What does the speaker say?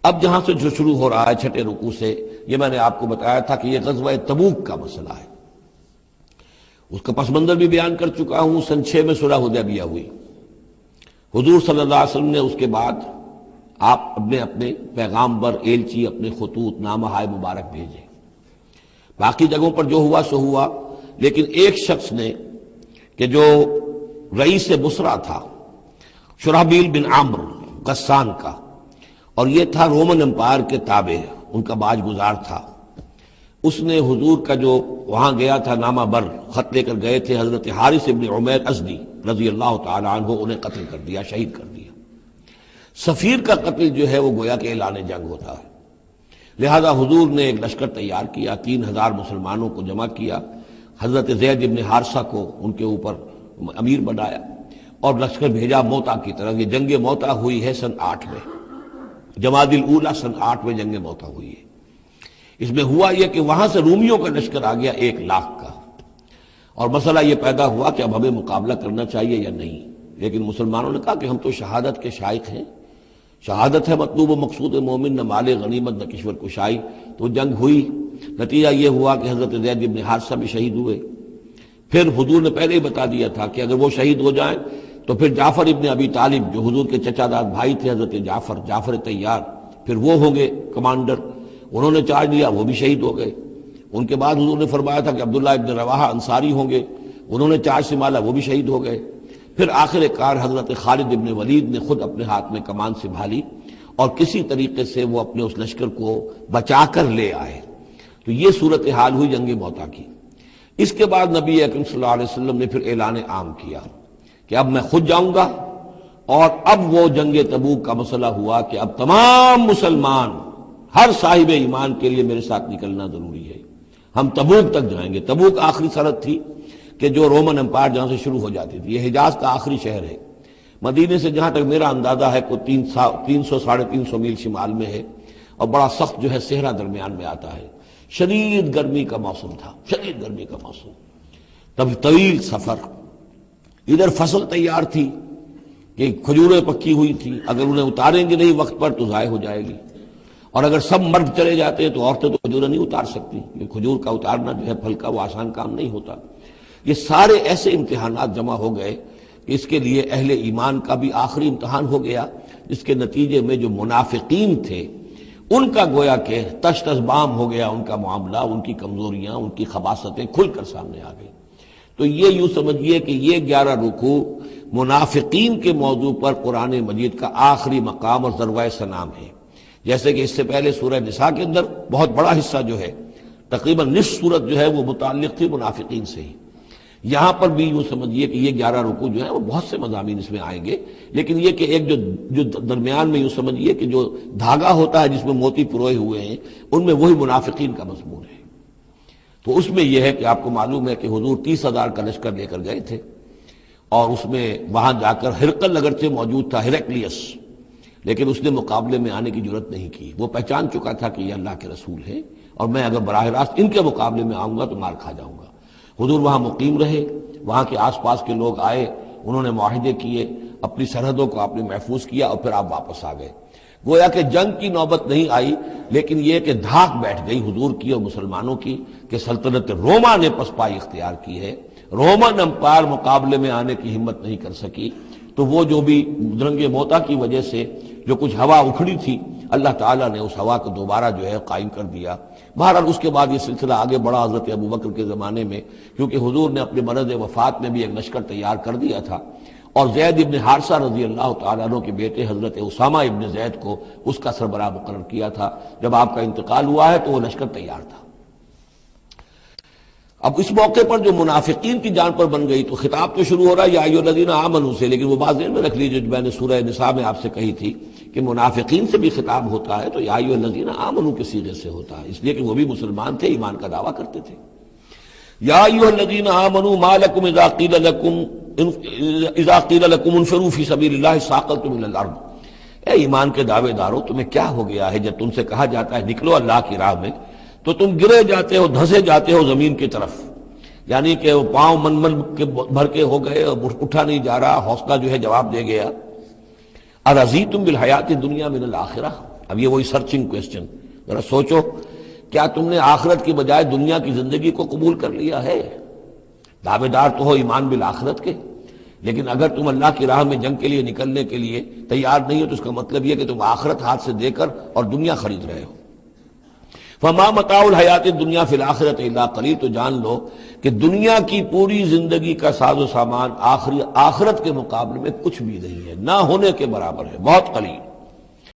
اب جہاں سے جو شروع ہو رہا ہے چھٹے رکوع سے، یہ میں نے آپ کو بتایا تھا کہ یہ غزوہ تبوک کا مسئلہ ہے، اس کا پس منظر بھی بیان کر چکا ہوں۔ سن 6 میں صلح حدیبیہ ہوئی، حضور صلی اللہ علیہ وسلم نے اس کے بعد آپ اپنے پیغامبر، ایلچی، اپنے خطوط، نامہ ہائے مبارک بھیجے۔ باقی جگہوں پر جو ہوا سو ہوا، لیکن ایک شخص نے کہ جو رئیس بصرہ تھا، شرحبیل بن عمرو غسان کا، اور یہ تھا رومن امپائر کے تابع، ان کا باج گزار تھا، اس نے حضور کا جو وہاں گیا تھا نامہ بر خط لے کر گئے تھے حضرت حارث ابن عمیر ازدی رضی اللہ تعالی عنہ، انہیں قتل کر دیا، شہید کر دیا۔ سفیر کا قتل جو ہے وہ گویا کہ اعلان جنگ ہوتا ہے، لہذا حضور نے ایک لشکر تیار کیا، 3000 مسلمانوں کو جمع کیا، حضرت زید ابن حارثہ کو ان کے اوپر امیر بنایا اور لشکر بھیجا موتا کی طرف۔ یہ جنگ موتا ہوئی ہے سن 8 میں، جمادی الاولیٰ سن 8 میں جنگ موتا ہوئی ہے۔ اس میں ہوا یہ کہ وہاں سے رومیوں کا لشکر آ گیا 1 لاکھ کا، اور مسئلہ یہ پیدا ہوا کہ اب ہمیں مقابلہ کرنا چاہیے یا نہیں، لیکن مسلمانوں نے کہا کہ ہم تو شہادت کے شائق ہیں، شہادت ہے مطلوب و مقصود مومن، نہ مال غنیمت نہ کشور کشائی۔ تو جنگ ہوئی، نتیجہ یہ ہوا کہ حضرت زید بن حارثہ بھی شہید ہوئے۔ پھر حضور نے پہلے ہی بتا دیا تھا کہ اگر وہ شہید ہو جائیں تو پھر جعفر ابن ابی طالب جو حضور کے چچا داد بھائی تھے، حضرت جعفر طیار، پھر وہ ہوں گے کمانڈر، انہوں نے چارج لیا، وہ بھی شہید ہو گئے۔ ان کے بعد حضور نے فرمایا تھا کہ عبداللہ ابن رواحہ انصاری ہوں گے، انہوں نے چارج سنبھالا، وہ بھی شہید ہو گئے۔ پھر آخر کار حضرت خالد ابن ولید نے خود اپنے ہاتھ میں کمان سنبھالی اور کسی طریقے سے وہ اپنے اس لشکر کو بچا کر لے آئے۔ تو یہ صورتحال ہوئی جنگ موتا کی۔ اس کے بعد نبی اکرم صلی اللہ علیہ وسلم نے پھر اعلان عام کیا کہ اب میں خود جاؤں گا، اور اب وہ جنگ تبوک کا مسئلہ ہوا کہ اب تمام مسلمان، ہر صاحب ایمان کے لیے میرے ساتھ نکلنا ضروری ہے، ہم تبوک تک جائیں گے۔ تبوک آخری سرحد تھی کہ جو رومن امپائر جہاں سے شروع ہو جاتی تھی، یہ حجاز کا آخری شہر ہے، مدینے سے جہاں تک میرا اندازہ ہے کوئی 300 ساڑھے 300 میل شمال میں ہے، اور بڑا سخت جو ہے صحرا درمیان میں آتا ہے۔ شدید گرمی کا موسم تھا، شدید گرمی کا موسم، تب طویل سفر، ادھر فصل تیار تھی کہ کھجوریں پکی ہوئی تھی، اگر انہیں اتاریں گے نہیں وقت پر تو ضائع ہو جائے گی، اور اگر سب مرد چلے جاتے ہیں تو عورتیں تو کھجوریں نہیں اتار سکتی، یہ کھجور کا اتارنا جو ہے پھل کا وہ آسان کام نہیں ہوتا۔ یہ سارے ایسے امتحانات جمع ہو گئے کہ اس کے لیے اہل ایمان کا بھی آخری امتحان ہو گیا، جس کے نتیجے میں جو منافقین تھے ان کا گویا کہ تشت بام ہو گیا، ان کا معاملہ، ان کی کمزوریاں، ان کی خباثتیں کھل کر سامنے آ گئی۔ تو یہ یوں سمجھیے کہ یہ 11 رکوع منافقین کے موضوع پر قرآن مجید کا آخری مقام اور ذروۂ سنام ہے۔ جیسے کہ اس سے پہلے سورہ نساء کے اندر بہت بڑا حصہ جو ہے، تقریباً نصف سورت جو ہے وہ متعلق تھی منافقین سے ہی۔ یہاں پر بھی یوں سمجھیے کہ یہ 11 رکوع جو ہیں وہ بہت سے مضامین اس میں آئیں گے، لیکن یہ کہ ایک جو درمیان میں یوں سمجھیے کہ جو دھاگا ہوتا ہے جس میں موتی پروئے ہوئے ہیں، ان میں وہی منافقین کا مضمون ہے۔ تو اس میں یہ ہے کہ آپ کو معلوم ہے کہ حضور 30,000 کا لشکر لے کر گئے تھے، اور اس میں وہاں جا کر ہرقل اگرچہ موجود تھا، ہرقلیس، لیکن اس نے مقابلے میں آنے کی جرت نہیں کی۔ وہ پہچان چکا تھا کہ یہ اللہ کے رسول ہیں، اور میں اگر براہ راست ان کے مقابلے میں آؤں گا تو مار کھا جاؤں گا۔ حضور وہاں مقیم رہے، وہاں کے آس پاس کے لوگ آئے، انہوں نے معاہدے کیے، اپنی سرحدوں کو آپ نے محفوظ کیا، اور پھر آپ واپس آ گئے۔ گویا کہ جنگ کی نوبت نہیں آئی، لیکن یہ کہ دھاک بیٹھ گئی حضور کی اور مسلمانوں کی کہ سلطنت روما نے پسپائی اختیار کی ہے، رومن امپائر مقابلے میں آنے کی ہمت نہیں کر سکی۔ تو وہ جو بھی جنگ موتا کی وجہ سے جو کچھ ہوا اکھڑی تھی، اللہ تعالیٰ نے اس ہوا کو دوبارہ جو ہے قائم کر دیا۔ بہرحال اس کے بعد یہ سلسلہ آگے بڑھا حضرت ابوبکر کے زمانے میں، کیونکہ حضور نے اپنے مرض وفات میں بھی ایک لشکر تیار کر دیا تھا، اور زید ابن حارثہ رضی اللہ تعالیٰ عنہ کے بیٹے حضرت اسامہ ابن زید کو اس کا سربراہ مقرر کیا تھا۔ جب آپ کا انتقال ہوا ہے تو وہ لشکر تیار تھا۔ اب اس موقع پر جو منافقین کی جان پر بن گئی، تو خطاب تو شروع ہو رہا ہے یا ایھا الذین آمنوا سے، لیکن وہ بات ذہن میں رکھ لیجیے جو میں نے سورہ نساء میں آپ سے کہی تھی کہ منافقین سے بھی خطاب ہوتا ہے تو یا ایھا الذین آمنوا کے صیغے سے ہوتا ہے، اس لیے کہ وہ بھی مسلمان تھے، ایمان کا دعویٰ کرتے تھے۔ یا ایھا الذین آمنوا ما لکم اذا قیل لکم انفروا فی سبیل اللہ ثاقلتم الی الارض، اے ایمان کے دعوے دارو تمہیں کیا ہو گیا ہے جب تم سے کہا جاتا ہے نکلو اللہ کی راہ میں تو تم گرے جاتے ہو، دھسے جاتے ہو زمین کی طرف، یعنی کہ وہ پاؤں من کے بھر کے ہو گئے اور اٹھا نہیں جا رہا، حوصلہ جو ہے جواب دے گیا۔ ارضیتم بالحیات الدنیا من الآخرہ، اب یہ وہی سرچنگ کویسچن، ذرا سوچو، کیا تم نے آخرت کی بجائے دنیا کی زندگی کو قبول کر لیا ہے؟ دعوے دار تو ہو ایمان بالآخرت کے، لیکن اگر تم اللہ کی راہ میں جنگ کے لیے نکلنے کے لیے تیار نہیں ہو تو اس کا مطلب یہ کہ تم آخرت ہاتھ سے دے کر اور دنیا خرید رہے ہو۔ فما متاع الحیات الدنیا فی الآخرۃ الا قلیل، تو جان لو کہ دنیا کی پوری زندگی کا ساز و سامان آخرت کے مقابلے میں کچھ بھی نہیں ہے، نہ ہونے کے برابر ہے، بہت قلیل۔